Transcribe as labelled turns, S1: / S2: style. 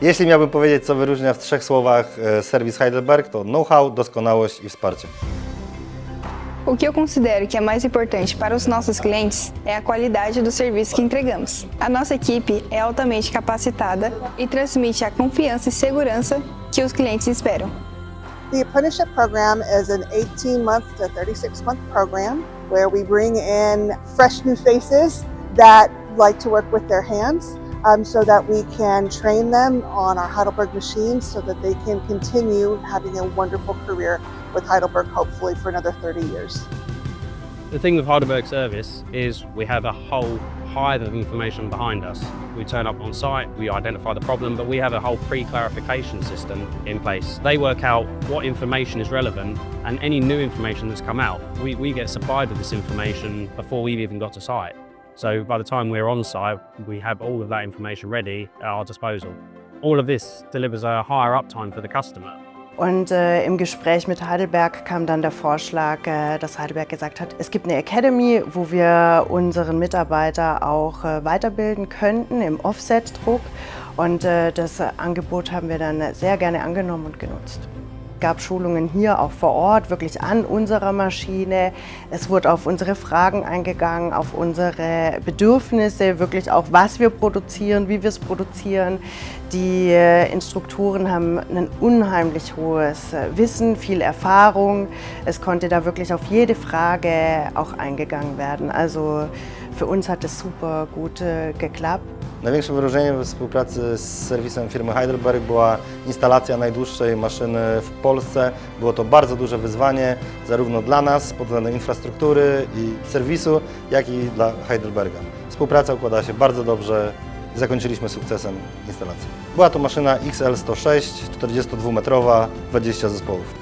S1: Jeśli miałbym powiedzieć, co wyróżnia w 3 słowach serwis Heidelberg, to know-how, doskonałość i wsparcie.
S2: O que eu considero que é mais importante para os nossos clientes é a qualidade do serviço que entregamos. A nossa equipe é altamente capacitada e transmite a confiança e segurança que os clientes esperam.
S3: The apprenticeship program is an 18-month to 36-month program where we bring in fresh new faces that like to work with their hands so that we can train them on our Heidelberg machines so that they can continue having a wonderful career with Heidelberg, hopefully for another 30 years.
S4: The thing with Heidelberg service is we have a whole hive of information behind us. We turn up on site, we identify the problem, but we have a whole pre-clarification system in place. They work out what information is relevant, and any new information that's come out, we get supplied with this information before we've even got to site. So by the time we're on site, we have all of that information ready at our disposal. All of this delivers a higher uptime for the customer.
S5: Und im Gespräch mit Heidelberg kam dann der Vorschlag, dass Heidelberg gesagt hat, es gibt eine Academy, wo wir unseren Mitarbeiter auch weiterbilden könnten im Offset-Druck. Und das Angebot haben wir dann sehr gerne angenommen und genutzt. Es gab Schulungen hier auch vor Ort, wirklich an unserer Maschine. Es wurde auf unsere Fragen eingegangen, auf unsere Bedürfnisse, wirklich auch, was wir produzieren, wie wir es produzieren. Die Instruktoren haben ein unheimlich hohes Wissen, viel Erfahrung. Es konnte da wirklich auf jede Frage auch eingegangen werden. Also für uns hat es super gut geklappt.
S1: Największym wyróżnieniem we współpracy z serwisem firmy Heidelberg była instalacja najdłuższej maszyny w Polsce. Było to bardzo duże wyzwanie, zarówno dla nas pod względem infrastruktury i serwisu, jak i dla Heidelberga. Współpraca układała się bardzo dobrze i zakończyliśmy sukcesem instalacji. Była to maszyna XL106, 42-metrowa, 20 zespołów.